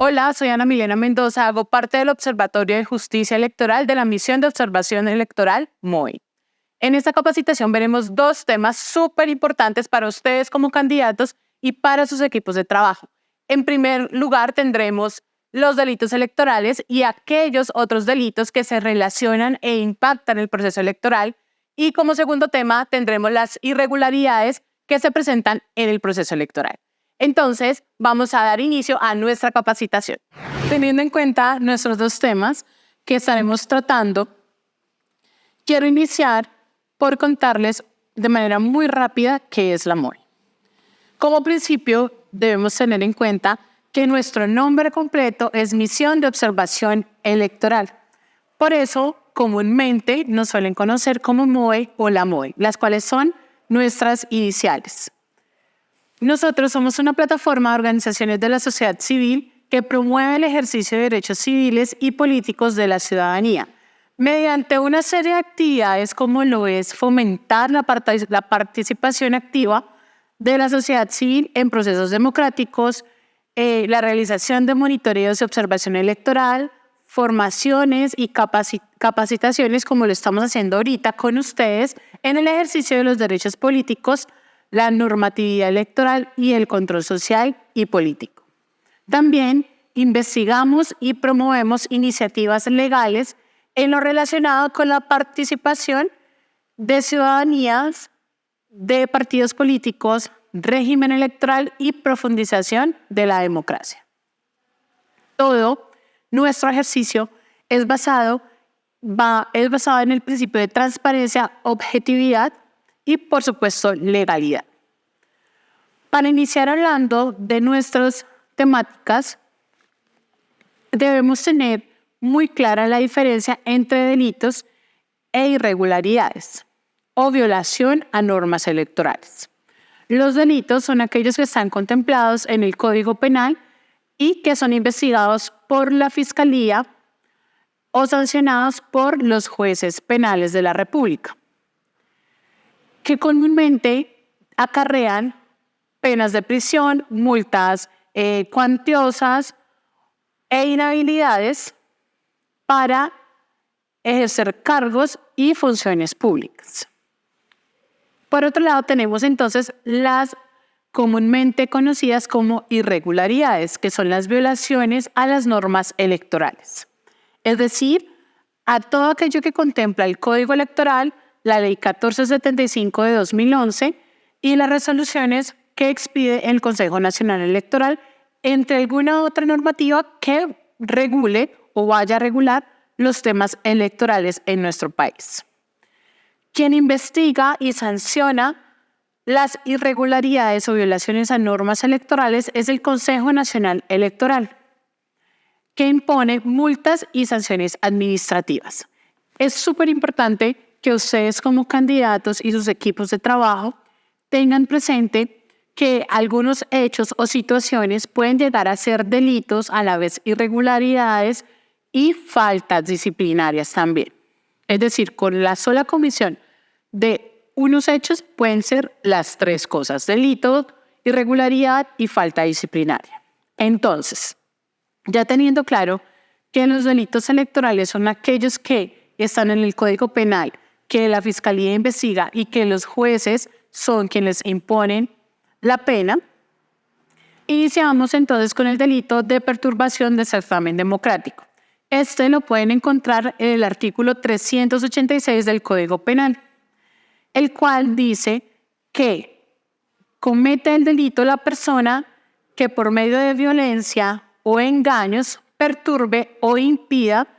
Hola, soy Ana Milena Mendoza, hago parte del Observatorio de Justicia Electoral de la Misión de Observación Electoral, MOE. En esta capacitación veremos dos temas súper importantes para ustedes como candidatos y para sus equipos de trabajo. En primer lugar, tendremos los delitos electorales y aquellos otros delitos que se relacionan e impactan el proceso electoral. Y como segundo tema, tendremos las irregularidades que se presentan en el proceso electoral. Entonces, vamos a dar inicio a nuestra capacitación. Teniendo en cuenta nuestros dos temas que estaremos tratando, quiero iniciar por contarles de manera muy rápida qué es la MOE. Como principio, debemos tener en cuenta que nuestro nombre completo es Misión de Observación Electoral. Por eso, comúnmente nos suelen conocer como MOE o la MOE, las cuales son nuestras iniciales. Nosotros somos una plataforma de organizaciones de la sociedad civil que promueve el ejercicio de derechos civiles y políticos de la ciudadanía, mediante una serie de actividades como lo es fomentar la participación activa de la sociedad civil en procesos democráticos, la realización de monitoreos y observación electoral, formaciones y capacitaciones como lo estamos haciendo ahorita con ustedes en el ejercicio de los derechos políticos, la normatividad electoral y el control social y político. También investigamos y promovemos iniciativas legales en lo relacionado con la participación de ciudadanías, de partidos políticos, régimen electoral y profundización de la democracia. Todo nuestro ejercicio es basado en el principio de transparencia, objetividad y, por supuesto, legalidad. Para iniciar hablando de nuestras temáticas, debemos tener muy clara la diferencia entre delitos e irregularidades o violación a normas electorales. Los delitos son aquellos que están contemplados en el Código Penal y que son investigados por la Fiscalía o sancionados por los jueces penales de la República, que comúnmente acarrean penas de prisión, multas cuantiosas e inhabilidades para ejercer cargos y funciones públicas. Por otro lado, tenemos entonces las comúnmente conocidas como irregularidades, que son las violaciones a las normas electorales. Es decir, a todo aquello que contempla el Código Electoral, la Ley 1475 de 2011 y las resoluciones que expide el Consejo Nacional Electoral, entre alguna otra normativa que regule o vaya a regular los temas electorales en nuestro país. Quien investiga y sanciona las irregularidades o violaciones a normas electorales es el Consejo Nacional Electoral, que impone multas y sanciones administrativas. Es súper importante que ustedes como candidatos y sus equipos de trabajo tengan presente que algunos hechos o situaciones pueden llegar a ser delitos, a la vez irregularidades y faltas disciplinarias también. Es decir, con la sola comisión de unos hechos pueden ser las tres cosas: delito, irregularidad y falta disciplinaria. Entonces, ya teniendo claro que los delitos electorales son aquellos que están en el Código Penal, que la Fiscalía investiga y que los jueces son quienes imponen la pena, iniciamos entonces con el delito de perturbación del certamen democrático. Este lo pueden encontrar en el artículo 386 del Código Penal, el cual dice que comete el delito la persona que por medio de violencia o engaños perturbe o impida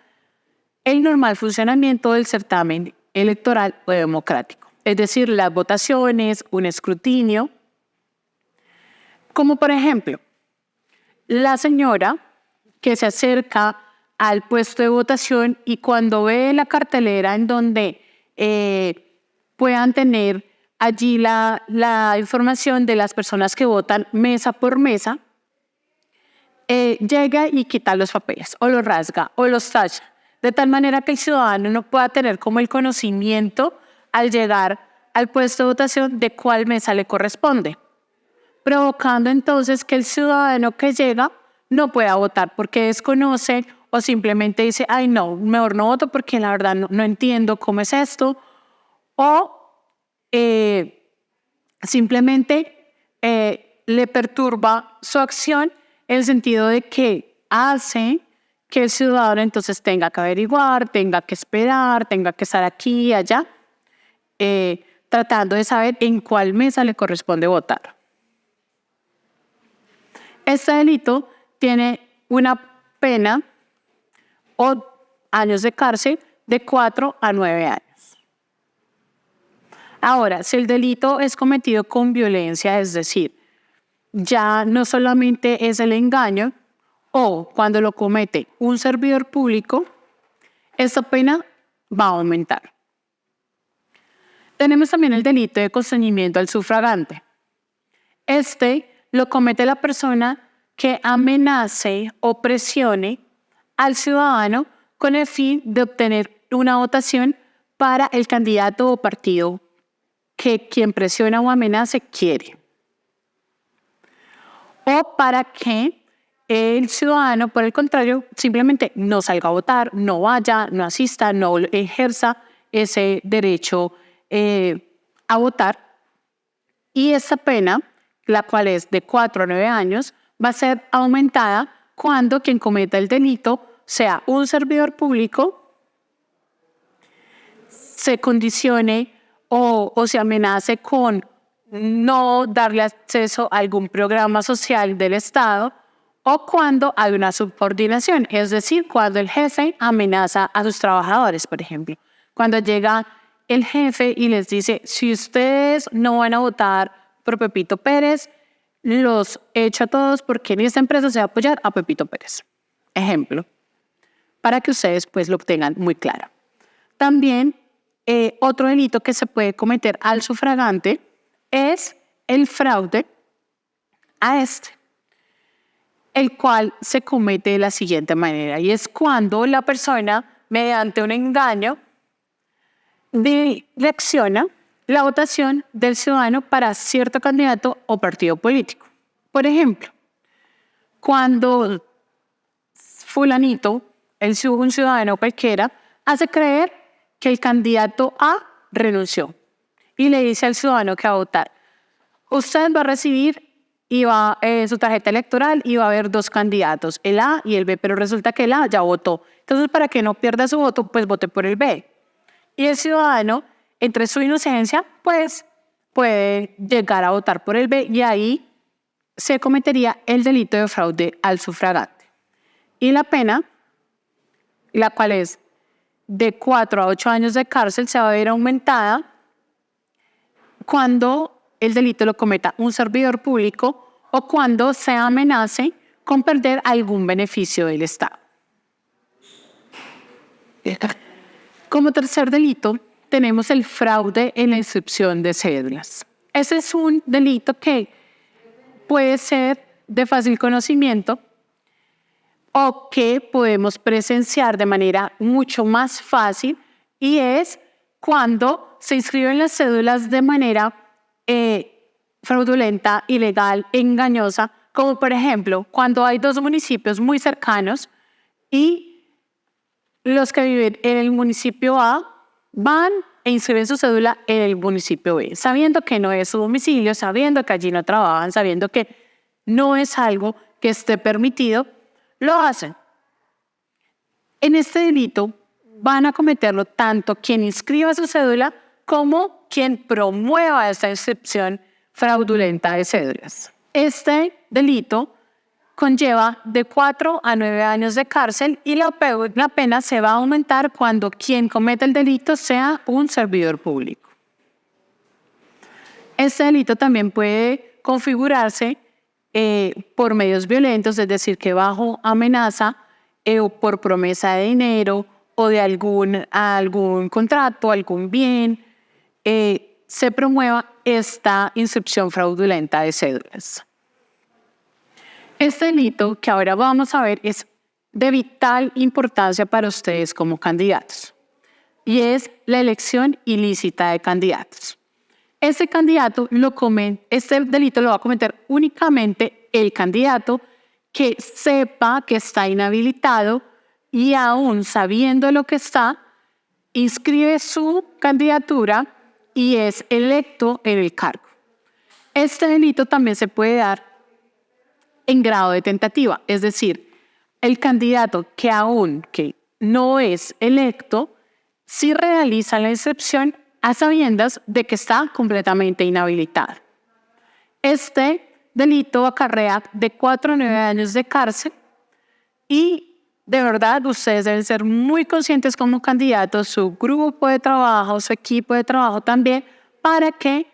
el normal funcionamiento del certamen electoral o democrático, es decir, las votaciones, un escrutinio, como por ejemplo, la señora que se acerca al puesto de votación y cuando ve la cartelera en donde puedan tener allí la información de las personas que votan mesa por mesa, llega y quita los papeles, o los rasga, o los tacha, de tal manera que el ciudadano no pueda tener como el conocimiento al llegar al puesto de votación de cuál mesa le corresponde, provocando entonces que el ciudadano que llega no pueda votar porque desconoce o simplemente dice, ay no, mejor no voto porque la verdad no entiendo cómo es esto, o simplemente le perturba su acción en el sentido de que hace que el ciudadano entonces tenga que averiguar, tenga que esperar, tenga que estar aquí y allá, tratando de saber en cuál mesa le corresponde votar. Este delito tiene una pena o años de cárcel de 4 a 9 años. Ahora, si el delito es cometido con violencia, es decir, ya no solamente es el engaño, o cuando lo comete un servidor público, esta pena va a aumentar. Tenemos también el delito de constreñimiento al sufragante. Este lo comete la persona que amenace o presione al ciudadano con el fin de obtener una votación para el candidato o partido que quien presiona o amenace quiere. O para que el ciudadano, por el contrario, simplemente no salga a votar, no vaya, no asista, no ejerza ese derecho a votar. Y esa pena, la cual es de 4 a 9 años, va a ser aumentada cuando quien cometa el delito sea un servidor público, se condicione o se amenace con no darle acceso a algún programa social del Estado, o cuando hay una subordinación, es decir, cuando el jefe amenaza a sus trabajadores, por ejemplo. Cuando llega el jefe y les dice, si ustedes no van a votar por Pepito Pérez, los echo a todos porque en esta empresa se va a apoyar a Pepito Pérez. Ejemplo, para que ustedes pues lo tengan muy claro. También otro delito que se puede cometer al sufragante es el fraude a este, el cual se comete de la siguiente manera, y es cuando la persona, mediante un engaño, direcciona la votación del ciudadano para cierto candidato o partido político. Por ejemplo, cuando fulanito, un ciudadano cualquiera, hace creer que el candidato A renunció y le dice al ciudadano que va a votar, usted va a recibir su tarjeta electoral y va a haber 2 candidatos, el A y el B, pero resulta que el A ya votó. Entonces, para que no pierda su voto, pues vote por el B. Y el ciudadano, entre su inocencia, pues puede llegar a votar por el B y ahí se cometería el delito de fraude al sufragante. Y la pena, la cual es de 4 a 8 años de cárcel, se va a ver aumentada cuando el delito lo cometa un servidor público o cuando se amenace con perder algún beneficio del Estado. Como tercer delito, tenemos el fraude en la inscripción de cédulas. Ese es un delito que puede ser de fácil conocimiento o que podemos presenciar de manera mucho más fácil, y es cuando se inscriben las cédulas de manera fraudulenta, ilegal, engañosa, como por ejemplo cuando hay 2 municipios muy cercanos y los que viven en el municipio A van e inscriben su cédula en el municipio B, sabiendo que no es su domicilio, sabiendo que allí no trabajan, sabiendo que no es algo que esté permitido, lo hacen. En este delito van a cometerlo tanto quien inscriba su cédula como quien promueva esta inscripción fraudulenta de cédulas. Este delito conlleva de 4 a 9 años de cárcel y la pena se va a aumentar cuando quien cometa el delito sea un servidor público. Este delito también puede configurarse por medios violentos, es decir, que bajo amenaza o por promesa de dinero o de algún contrato, algún bien, se promueva esta inscripción fraudulenta de cédulas. Este delito que ahora vamos a ver es de vital importancia para ustedes como candidatos, y es la elección ilícita de candidatos. Este delito lo va a cometer únicamente el candidato que sepa que está inhabilitado y aún sabiendo lo que está, inscribe su candidatura y es electo en el cargo. Este delito también se puede dar en grado de tentativa, es decir, el candidato que aún que no es electo, sí realiza la inscripción a sabiendas de que está completamente inhabilitado. Este delito acarrea de 4 a 9 años de cárcel y de verdad ustedes deben ser muy conscientes como candidatos, su grupo de trabajo, su equipo de trabajo también, para que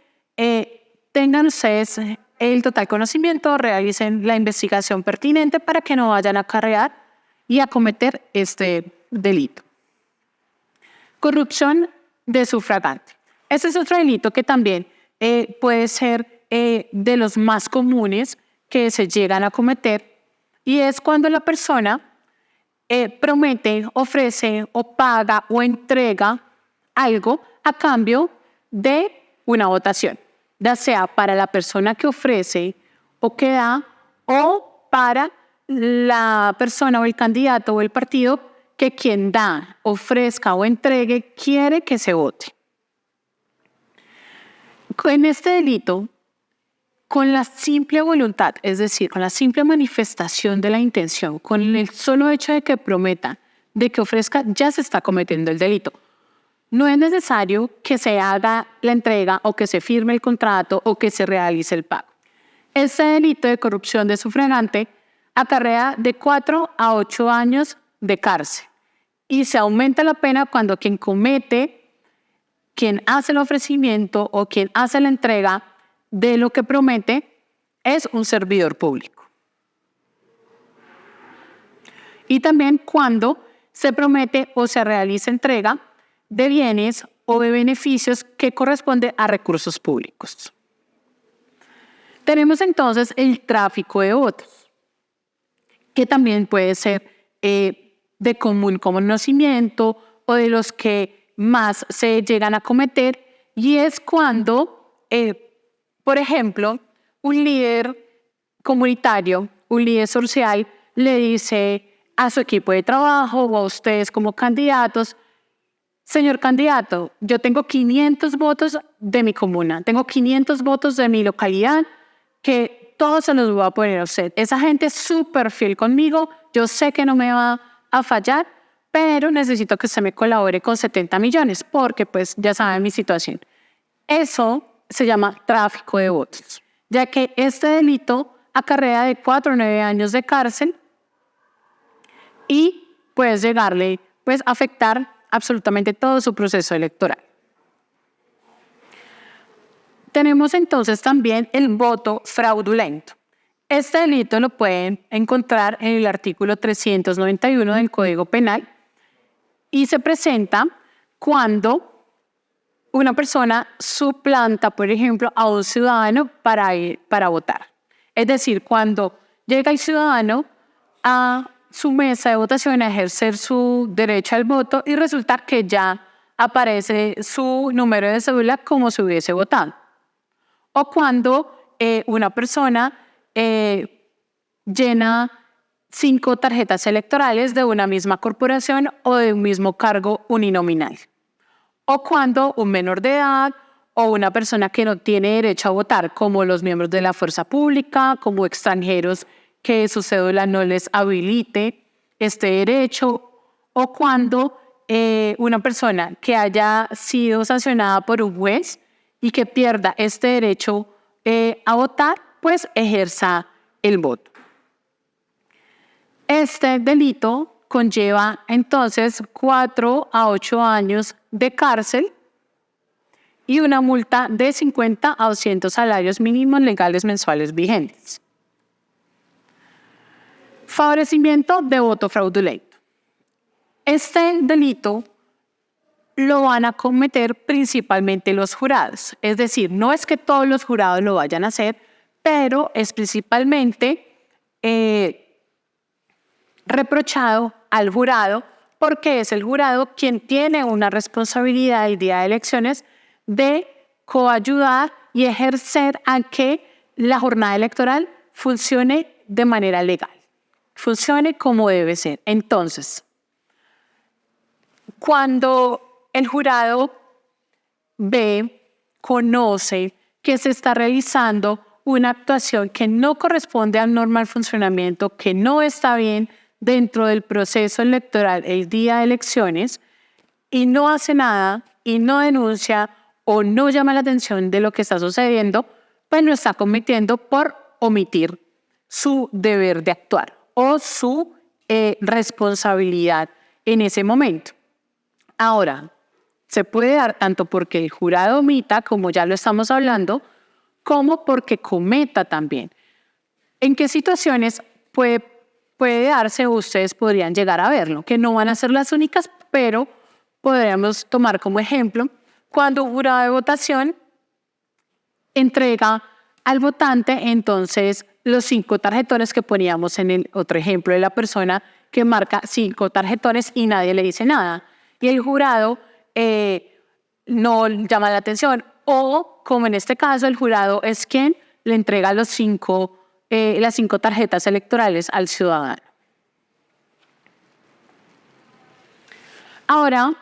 tengan ustedes el total conocimiento, realicen la investigación pertinente para que no vayan a acarrear y a cometer este delito. Corrupción de sufragante. Este es otro delito que también puede ser de los más comunes que se llegan a cometer, y es cuando la persona promete, ofrece o paga o entrega algo a cambio de una votación, ya sea para la persona que ofrece o que da, o para la persona o el candidato o el partido que quien da, ofrezca o entregue quiere que se vote. En este delito, con la simple voluntad, es decir, con la simple manifestación de la intención, con el solo hecho de que prometa, de que ofrezca, ya se está cometiendo el delito. No es necesario que se haga la entrega o que se firme el contrato o que se realice el pago. Este delito de corrupción de sufragante acarrea de 4 a 8 años de cárcel y se aumenta la pena cuando quien hace el ofrecimiento o quien hace la entrega de lo que promete es un servidor público. Y también cuando se promete o se realiza entrega de bienes o de beneficios que corresponde a recursos públicos. Tenemos entonces el tráfico de votos, que también puede ser de común conocimiento o de los que más se llegan a cometer, y es cuando por ejemplo, un líder comunitario, un líder social, le dice a su equipo de trabajo o a ustedes como candidatos: señor candidato, yo tengo 500 votos de mi comuna, tengo 500 votos de mi localidad, que todos se los voy a poner a usted. Esa gente es súper fiel conmigo, yo sé que no me va a fallar, pero necesito que usted me colabore con 70 millones, porque pues ya saben mi situación. Eso se llama tráfico de votos, ya que este delito acarrea de 4 a 9 años de cárcel y puede llegarle a afectar absolutamente todo su proceso electoral. Tenemos entonces también el voto fraudulento. Este delito lo pueden encontrar en el artículo 391 del Código Penal y se presenta cuando una persona suplanta, por ejemplo, a un ciudadano para votar. Es decir, cuando llega el ciudadano a su mesa de votación a ejercer su derecho al voto y resulta que ya aparece su número de cédula como si hubiese votado. O cuando una persona llena 5 tarjetas electorales de una misma corporación o de un mismo cargo uninominal. O cuando un menor de edad o una persona que no tiene derecho a votar, como los miembros de la fuerza pública, como extranjeros que su cédula no les habilite este derecho, o cuando una persona que haya sido sancionada por un juez y que pierda este derecho a votar, pues ejerza el voto. Este delito conlleva entonces 4 a 8 años de cárcel y una multa de 50 a 200 salarios mínimos legales mensuales vigentes. Favorecimiento de voto fraudulento. Este delito lo van a cometer principalmente los jurados. Es decir, no es que todos los jurados lo vayan a hacer, pero es principalmente reprochado al jurado, porque es el jurado quien tiene una responsabilidad el día de elecciones de coayudar y ejercer a que la jornada electoral funcione de manera legal. funcione como debe ser. Entonces, cuando el jurado conoce que se está realizando una actuación que no corresponde al normal funcionamiento, que no está bien dentro del proceso electoral el día de elecciones, y no hace nada, y no denuncia o no llama la atención de lo que está sucediendo, pues lo está cometiendo por omitir su deber de actuar o su responsabilidad en ese momento. Ahora, se puede dar tanto porque el jurado omita, como ya lo estamos hablando, como porque cometa también. ¿En qué situaciones puede darse o ustedes podrían llegar a verlo? Que no van a ser las únicas, pero podríamos tomar como ejemplo cuando un jurado de votación entrega al votante entonces los 5 tarjetones que poníamos en el otro ejemplo de la persona que marca 5 tarjetones y nadie le dice nada. Y el jurado no llama la atención. O, como en este caso, el jurado es quien le entrega las 5 tarjetas electorales al ciudadano. Ahora,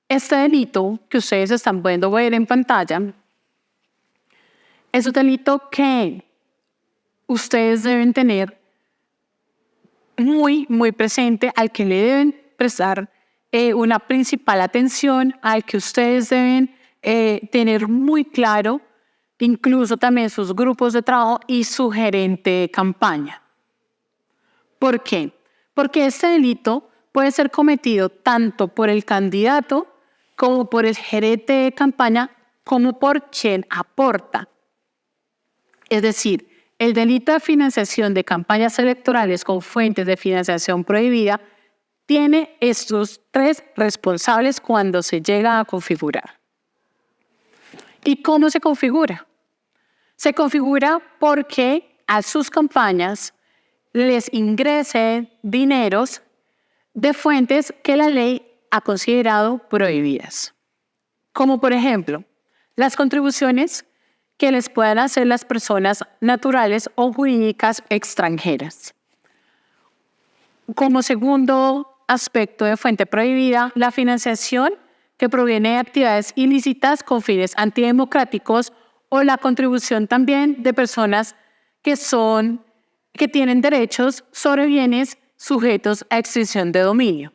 este delito que ustedes están pudiendo ver en pantalla es un delito que ustedes deben tener muy, muy presente, al que le deben prestar una principal atención, al que ustedes deben tener muy claro, incluso también sus grupos de trabajo y su gerente de campaña. ¿Por qué? Porque este delito puede ser cometido tanto por el candidato como por el gerente de campaña, como por quien aporta. Es decir, el delito de financiación de campañas electorales con fuentes de financiación prohibida tiene estos 3 responsables cuando se llega a configurar. ¿Y cómo se configura? Se configura porque a sus campañas les ingresen dineros de fuentes que la ley ha considerado prohibidas. Como por ejemplo, las contribuciones que les puedan hacer las personas naturales o jurídicas extranjeras. Como segundo aspecto de fuente prohibida, la financiación que proviene de actividades ilícitas con fines antidemocráticos o la contribución también de personas que tienen derechos sobre bienes sujetos a extinción de dominio,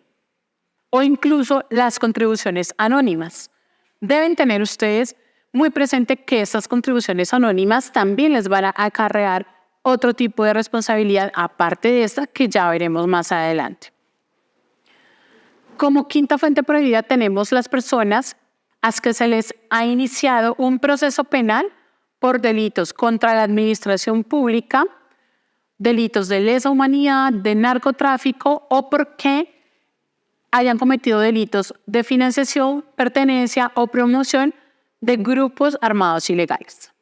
o incluso las contribuciones anónimas. Deben tener ustedes muy presente que estas contribuciones anónimas también les van a acarrear otro tipo de responsabilidad aparte de esta que ya veremos más adelante. Como quinta fuente prohibida tenemos las personas a las que se les ha iniciado un proceso penal por delitos contra la administración pública, delitos de lesa humanidad, de narcotráfico o porque hayan cometido delitos de financiación, pertenencia o promoción de grupos armados ilegales.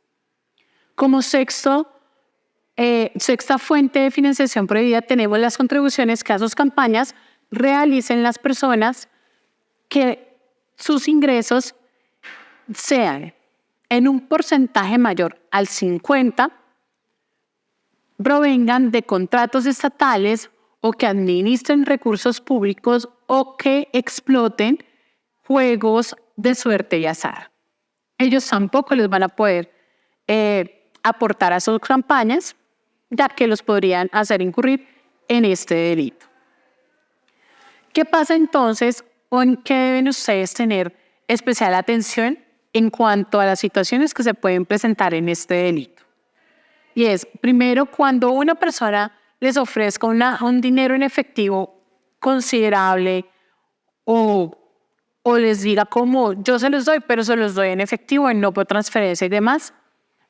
Como sexta fuente de financiación prohibida tenemos las contribuciones que a sus campañas realicen las personas que sus ingresos sean en un porcentaje mayor al 50%, provengan de contratos estatales o que administren recursos públicos o que exploten juegos de suerte y azar. Ellos tampoco les van a poder aportar a sus campañas, ya que los podrían hacer incurrir en este delito. ¿Qué pasa entonces o en qué deben ustedes tener especial atención en cuanto a las situaciones que se pueden presentar en este delito? Y es, primero, cuando una persona les ofrezca un dinero en efectivo considerable o les diga como yo se los doy, pero se los doy en efectivo y no por transferencia y demás,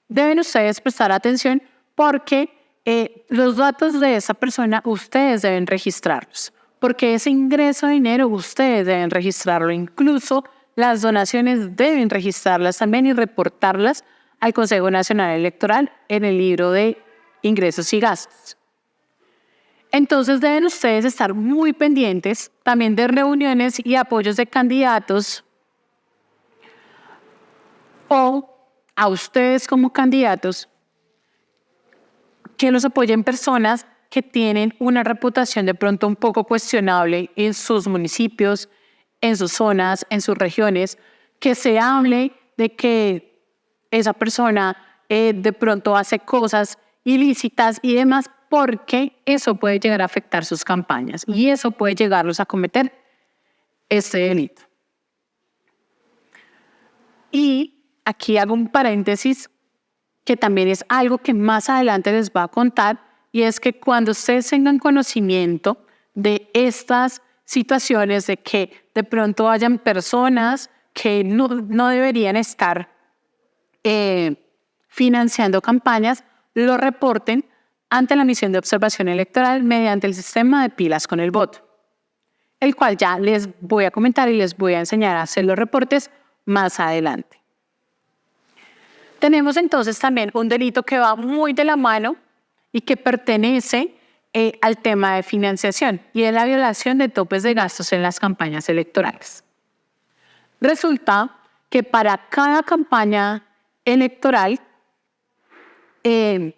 deben ustedes prestar atención porque los datos de esa persona ustedes deben registrarlos, porque ese ingreso de dinero ustedes deben registrarlo, incluso las donaciones deben registrarlas también y reportarlas al Consejo Nacional Electoral en el libro de ingresos y gastos. Entonces deben ustedes estar muy pendientes también de reuniones y apoyos de candidatos o a ustedes como candidatos que los apoyen personas que tienen una reputación de pronto un poco cuestionable en sus municipios, en sus zonas, en sus regiones, que se hable de que esa persona de pronto hace cosas ilícitas y demás, porque eso puede llegar a afectar sus campañas y eso puede llegarlos a cometer este delito. Y aquí hago un paréntesis que también es algo que más adelante les voy a contar, y es que cuando ustedes tengan conocimiento de estas situaciones, de que de pronto hayan personas que no deberían estar financiando campañas, lo reporten ante la misión de observación electoral mediante el sistema de pilas con el voto, el cual ya les voy a comentar y les voy a enseñar a hacer los reportes más adelante. Tenemos entonces también un delito que va muy de la mano y que pertenece al tema de financiación, y es la violación de topes de gastos en las campañas electorales. Resulta que para cada campaña electoral, el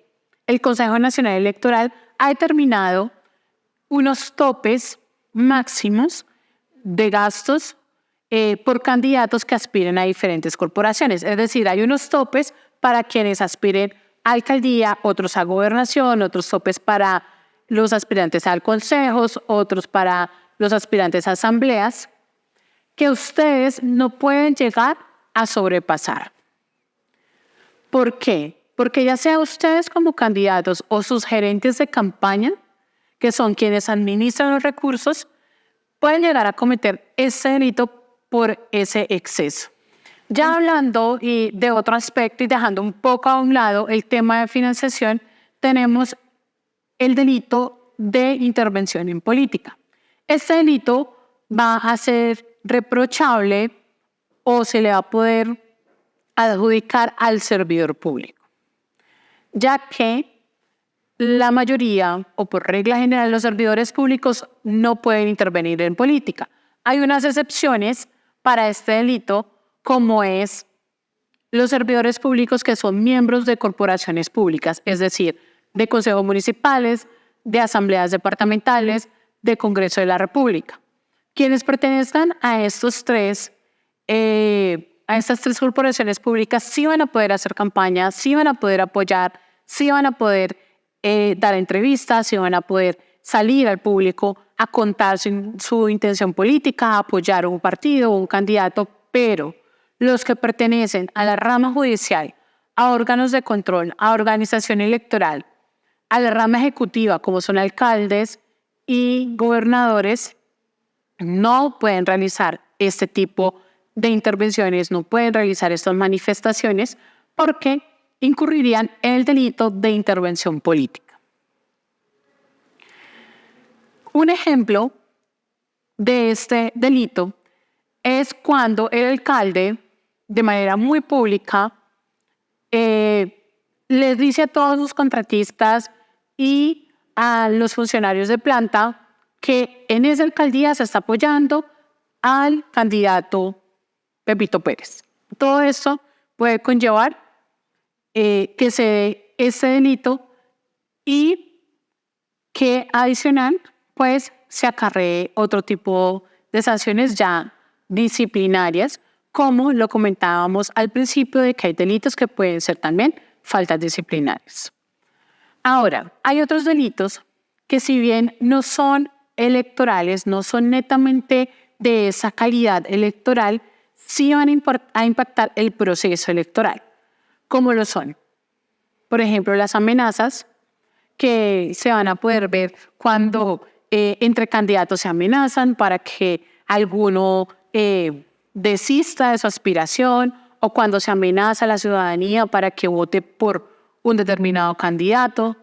Consejo Nacional Electoral ha determinado unos topes máximos de gastos por candidatos que aspiren a diferentes corporaciones. Es decir, hay unos topes para quienes aspiren a alcaldía, otros a gobernación, otros topes para los aspirantes a consejos, otros para los aspirantes a asambleas, que ustedes no pueden llegar a sobrepasar. ¿Por qué? Porque ya sea ustedes como candidatos o sus gerentes de campaña, que son quienes administran los recursos, pueden llegar a cometer ese delito por ese exceso. Ya hablando de otro aspecto y dejando un poco a un lado el tema de financiación, tenemos el delito de intervención en política. Este delito va a ser reprochable o se le va a poder adjudicar al servidor público, ya que la mayoría, o por regla general, los servidores públicos no pueden intervenir en política. Hay unas excepciones para este delito, como es los servidores públicos que son miembros de corporaciones públicas, es decir, de consejos municipales, de asambleas departamentales, de Congreso de la República. Quienes pertenezcan a estas tres corporaciones públicas sí van a poder hacer campañas, sí van a poder apoyar, sí van a poder dar entrevistas, sí van a poder salir al público a contar su intención política, a apoyar un partido o un candidato, pero los que pertenecen a la rama judicial, a órganos de control, a organización electoral, a la rama ejecutiva, como son alcaldes y gobernadores, no pueden realizar este tipo de intervenciones, no pueden realizar estas manifestaciones porque incurrirían en el delito de intervención política. Un ejemplo de este delito es cuando el alcalde, de manera muy pública, les dice a todos sus contratistas y a los funcionarios de planta que en esa alcaldía se está apoyando al candidato Pepito Pérez. Todo esto puede conllevar que se dé ese delito y que adicional pues se acarree otro tipo de sanciones ya disciplinarias, como lo comentábamos al principio, de que hay delitos que pueden ser también faltas disciplinarias. Ahora, hay otros delitos que, si bien no son electorales, no son netamente de esa calidad electoral, sí van a impactar el proceso electoral, como lo son, por ejemplo, las amenazas que se van a poder ver cuando entre candidatos se amenazan para que alguno desista de su aspiración, o cuando se amenaza a la ciudadanía para que vote por un determinado candidato,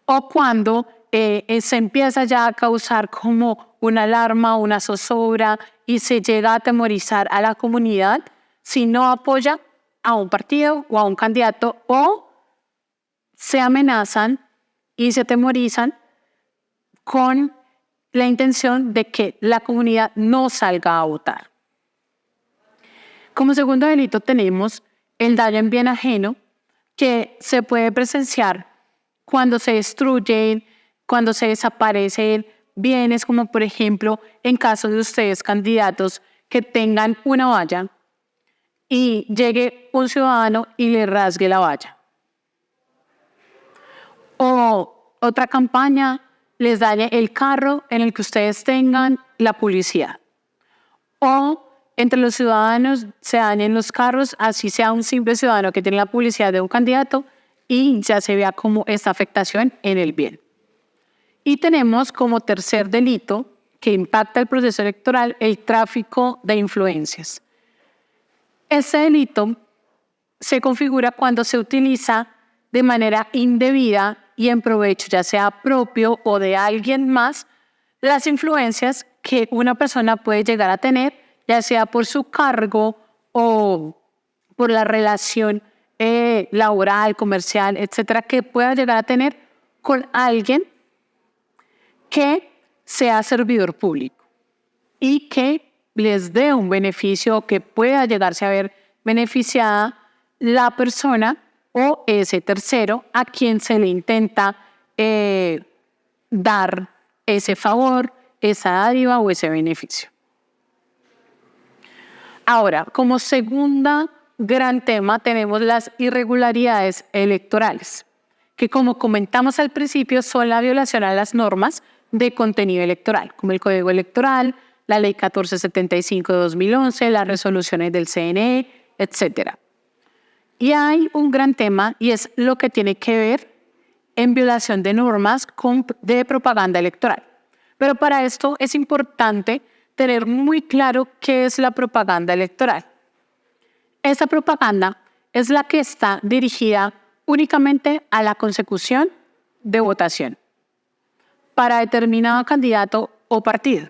o cuando se empieza ya a causar como una alarma, una zozobra, y se llega a atemorizar a la comunidad si no apoya a un partido o a un candidato, o se amenazan y se atemorizan con la intención de que la comunidad no salga a votar. Como segundo delito tenemos el daño en bien ajeno, que se puede presenciar cuando se destruyen, cuando se desaparecen bienes, como por ejemplo en caso de ustedes candidatos que tengan una valla y llegue un ciudadano y le rasgue la valla. O otra campaña les dañe el carro en el que ustedes tengan la publicidad. O entre los ciudadanos se dañen los carros, así sea un simple ciudadano que tiene la publicidad de un candidato y ya se vea como esta afectación en el bien. Y tenemos como tercer delito que impacta el proceso electoral el tráfico de influencias. Este delito se configura cuando se utiliza de manera indebida y en provecho ya sea propio o de alguien más las influencias que una persona puede llegar a tener, ya sea por su cargo o por la relación laboral, comercial, etcétera, que pueda llegar a tener con alguien que sea servidor público y que les dé un beneficio o que pueda llegarse a ver beneficiada la persona o ese tercero a quien se le intenta dar ese favor, esa dádiva o ese beneficio. Ahora, como segunda gran tema tenemos las irregularidades electorales, que como comentamos al principio son la violación a las normas de contenido electoral, como el Código Electoral, la Ley 1475 de 2011, las resoluciones del CNE, etc. Y hay un gran tema y es lo que tiene que ver en violación de normas de propaganda electoral. Pero para esto es importante tener muy claro qué es la propaganda electoral. Esta propaganda es la que está dirigida únicamente a la consecución de votación para determinado candidato o partido.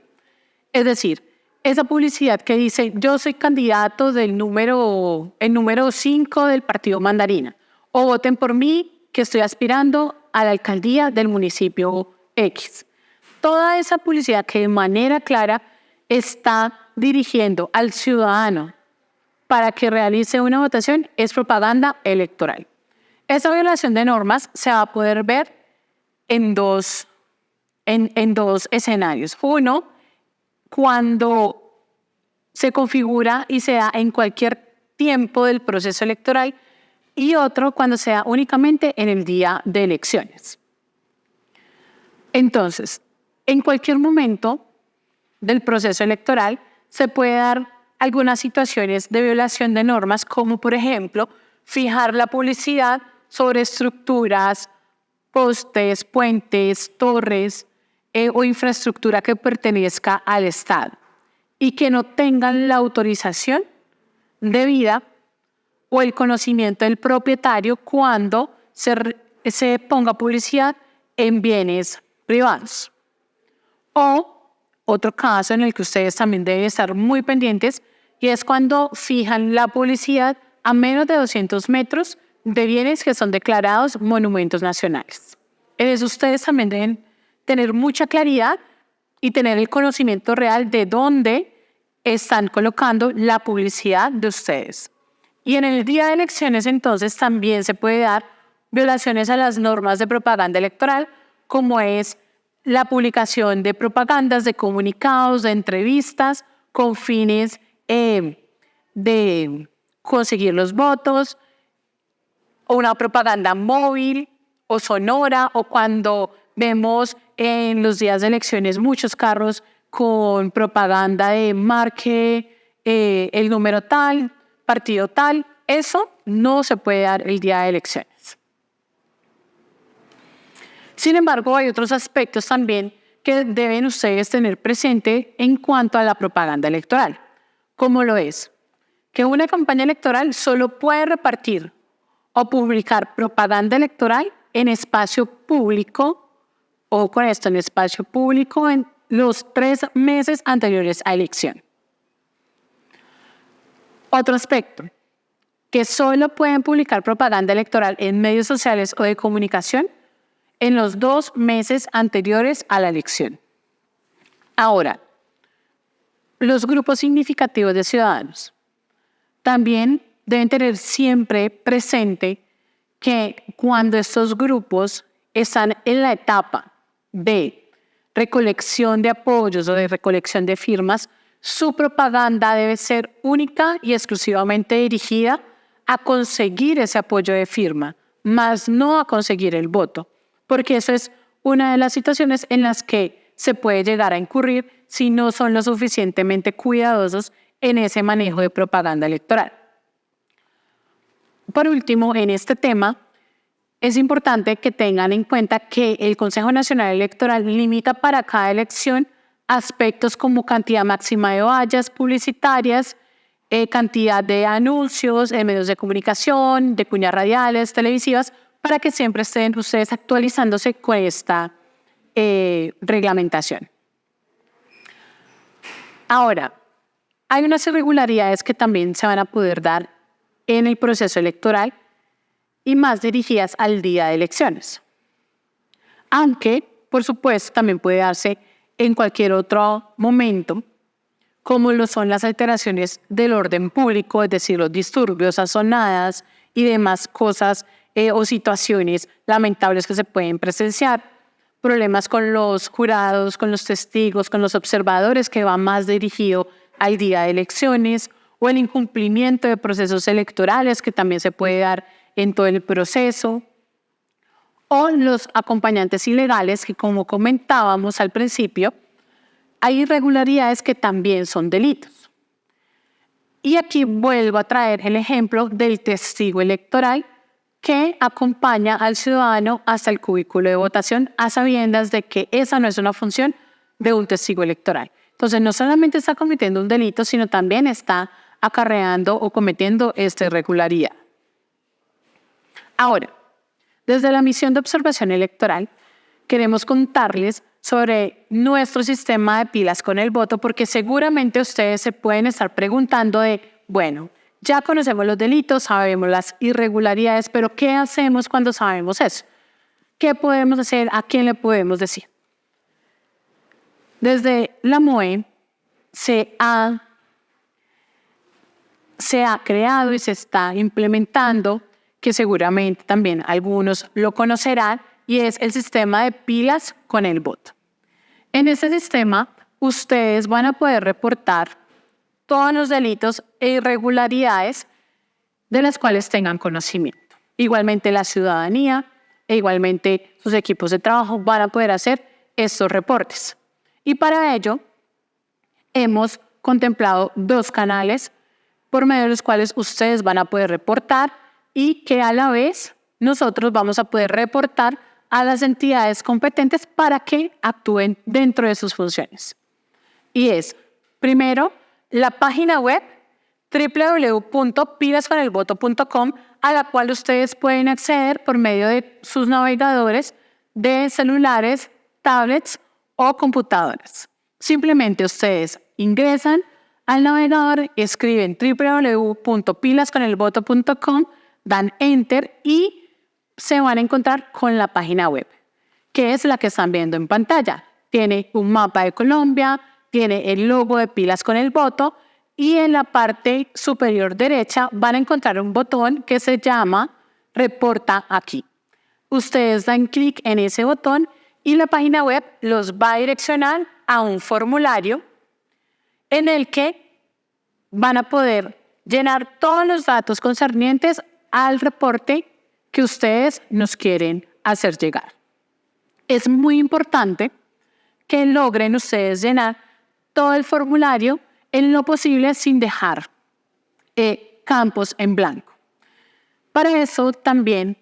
Es decir, esa publicidad que dice yo soy candidato el número 5 del partido Mandarina o voten por mí que estoy aspirando a la alcaldía del municipio X. Toda esa publicidad que de manera clara está dirigiendo al ciudadano para que realice una votación es propaganda electoral. Esa violación de normas se va a poder ver en dos escenarios. Uno, cuando se configura y se da en cualquier tiempo del proceso electoral y otro cuando se da únicamente en el día de elecciones. Entonces, en cualquier momento del proceso electoral se puede dar algunas situaciones de violación de normas, como por ejemplo, fijar la publicidad sobre estructuras, postes, puentes, torres o infraestructura que pertenezca al Estado y que no tengan la autorización debida o el conocimiento del propietario cuando se ponga publicidad en bienes privados. O otro caso en el que ustedes también deben estar muy pendientes y es cuando fijan la publicidad a menos de 200 metros de bienes que son declarados monumentos nacionales. En eso ustedes también deben tener mucha claridad y tener el conocimiento real de dónde están colocando la publicidad de ustedes. Y en el día de elecciones entonces también se puede dar violaciones a las normas de propaganda electoral, como es la publicación de propagandas, de comunicados, de entrevistas con fines de conseguir los votos, o una propaganda móvil o sonora, o cuando vemos en los días de elecciones muchos carros con propaganda de marque el número tal, partido tal. Eso no se puede dar el día de elecciones. Sin embargo, hay otros aspectos también que deben ustedes tener presente en cuanto a la propaganda electoral, como lo es que una campaña electoral solo puede repartir o publicar propaganda electoral en espacio público, o con esto en espacio público, en los 3 meses anteriores a elección. Otro aspecto, que solo pueden publicar propaganda electoral en medios sociales o de comunicación en los 2 meses anteriores a la elección. Ahora, los grupos significativos de ciudadanos también deben tener siempre presente que cuando estos grupos están en la etapa de recolección de apoyos o de recolección de firmas, su propaganda debe ser única y exclusivamente dirigida a conseguir ese apoyo de firma, más no a conseguir el voto, porque eso es una de las situaciones en las que se puede llegar a incurrir si no son lo suficientemente cuidadosos en ese manejo de propaganda electoral. Por último, en este tema, es importante que tengan en cuenta que el Consejo Nacional Electoral limita para cada elección aspectos como cantidad máxima de vallas publicitarias, cantidad de anuncios en medios de comunicación, de cuñas radiales, televisivas, para que siempre estén ustedes actualizándose con esta reglamentación. Ahora, hay unas irregularidades que también se van a poder dar en el proceso electoral y más dirigidas al día de elecciones. Aunque, por supuesto, también puede darse en cualquier otro momento, como lo son las alteraciones del orden público, es decir, los disturbios, azonadas y demás cosas o situaciones lamentables que se pueden presenciar, problemas con los jurados, con los testigos, con los observadores, que va más dirigido al día de elecciones, o el incumplimiento de procesos electorales, que también se puede dar en todo el proceso, o los acompañantes ilegales, que como comentábamos al principio, hay irregularidades que también son delitos. Y aquí vuelvo a traer el ejemplo del testigo electoral que acompaña al ciudadano hasta el cubículo de votación a sabiendas de que esa no es una función de un testigo electoral. Entonces, no solamente está cometiendo un delito, sino también está acarreando o cometiendo esta irregularidad. Ahora, desde la misión de observación electoral, queremos contarles sobre nuestro sistema de pilas con el voto, porque seguramente ustedes se pueden estar preguntando bueno, ya conocemos los delitos, sabemos las irregularidades, pero ¿qué hacemos cuando sabemos eso? ¿Qué podemos hacer? ¿A quién le podemos decir? Desde la MOE se ha creado y se está implementando, que seguramente también algunos lo conocerán, y es el sistema de pilas con el voto. En este sistema, ustedes van a poder reportar todos los delitos e irregularidades de las cuales tengan conocimiento. Igualmente la ciudadanía e igualmente sus equipos de trabajo van a poder hacer estos reportes. Y para ello, hemos contemplado 2 canales por medio de los cuales ustedes van a poder reportar y que a la vez nosotros vamos a poder reportar a las entidades competentes para que actúen dentro de sus funciones. Y es, primero, la página web www.pilasconelvoto.com, a la cual ustedes pueden acceder por medio de sus navegadores de celulares, tablets o computadoras. Simplemente ustedes ingresan al navegador, escriben www.pilasconelvoto.com, dan Enter y se van a encontrar con la página web, que es la que están viendo en pantalla. Tiene un mapa de Colombia, tiene el logo de Pilas con el Voto y en la parte superior derecha van a encontrar un botón que se llama Reporta aquí. Ustedes dan clic en ese botón y la página web los va a direccionar a un formulario en el que van a poder llenar todos los datos concernientes al reporte que ustedes nos quieren hacer llegar. Es muy importante que logren ustedes llenar todo el formulario en lo posible sin dejar campos en blanco. Para eso también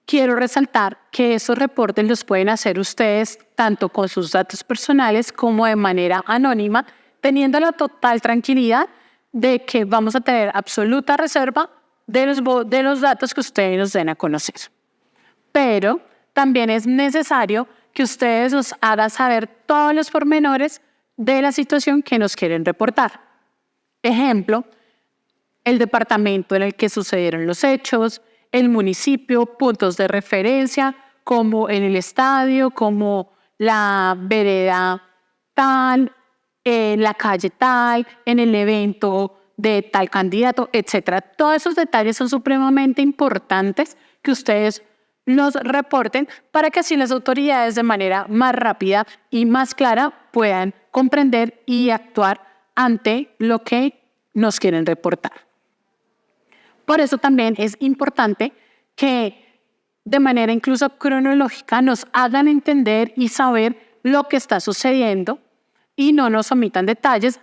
quiero resaltar que esos reportes los pueden hacer ustedes tanto con sus datos personales como de manera anónima, teniendo la total tranquilidad de que vamos a tener absoluta reserva de los datos que ustedes nos den a conocer. Pero también es necesario que ustedes nos hagan saber todos los pormenores de la situación que nos quieren reportar. Ejemplo, el departamento en el que sucedieron los hechos, el municipio, puntos de referencia, como en el estadio, como la vereda tal, en la calle tal, en el evento de tal candidato, etc. Todos esos detalles son supremamente importantes que ustedes los reporten para que así las autoridades de manera más rápida y más clara puedan comprender y actuar ante lo que nos quieren reportar. Por eso también es importante que de manera incluso cronológica nos hagan entender y saber lo que está sucediendo y no nos omitan detalles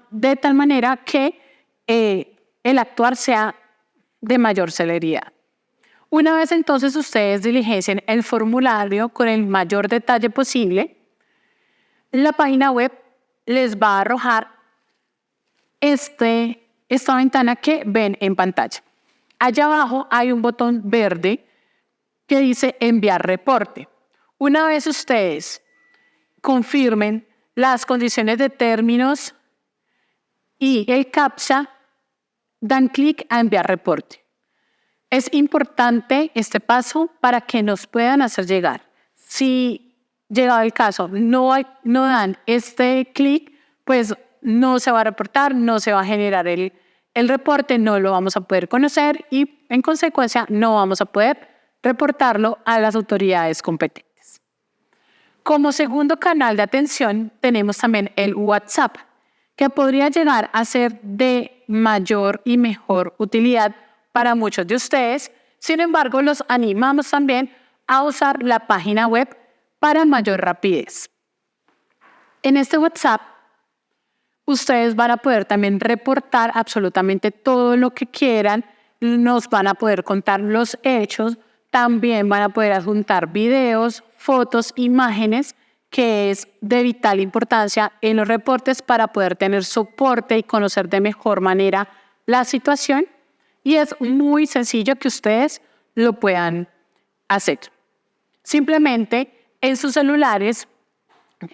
de tal manera que el actuar sea de mayor celeridad. Una vez entonces ustedes diligencien el formulario con el mayor detalle posible, la página web les va a arrojar esta ventana que ven en pantalla. Allá abajo hay un botón verde que dice enviar reporte. Una vez ustedes confirmen las condiciones de términos y el CAPTCHA, dan clic a enviar reporte. Es importante este paso para que nos puedan hacer llegar. Si llegado el caso no dan este clic, pues no se va a reportar, no se va a generar el reporte, no lo vamos a poder conocer y en consecuencia no vamos a poder reportarlo a las autoridades competentes. Como segundo canal de atención tenemos también el WhatsApp, que podría llegar a ser de mayor y mejor utilidad para muchos de ustedes. Sin embargo, los animamos también a usar la página web para mayor rapidez. En este WhatsApp, ustedes van a poder también reportar absolutamente todo lo que quieran, nos van a poder contar los hechos, también van a poder adjuntar videos, fotos, imágenes, que es de vital importancia en los reportes para poder tener soporte y conocer de mejor manera la situación. Y es muy sencillo que ustedes lo puedan hacer. Simplemente en sus celulares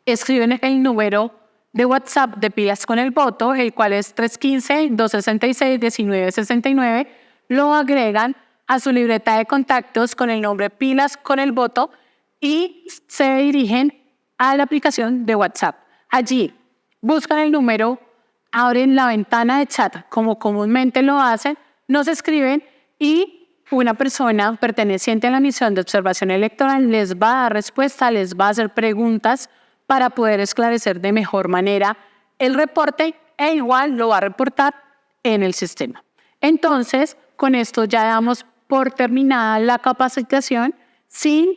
escriben el número de WhatsApp de Pilas con el Voto, el cual es 315-266-1969, lo agregan a su libreta de contactos con el nombre Pilas con el Voto y se dirigen a la aplicación de WhatsApp. Allí buscan el número, abren la ventana de chat como comúnmente lo hacen, nos escriben y una persona perteneciente a la misión de observación electoral les va a dar respuesta, les va a hacer preguntas para poder esclarecer de mejor manera el reporte e igual lo va a reportar en el sistema. Entonces, con esto ya damos por terminada la capacitación sin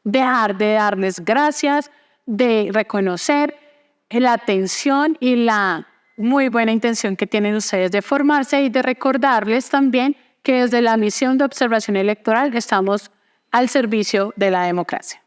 dejar de darles gracias, de reconocer la atención y la muy buena intención que tienen ustedes de formarse y de recordarles también que desde la misión de observación electoral estamos al servicio de la democracia.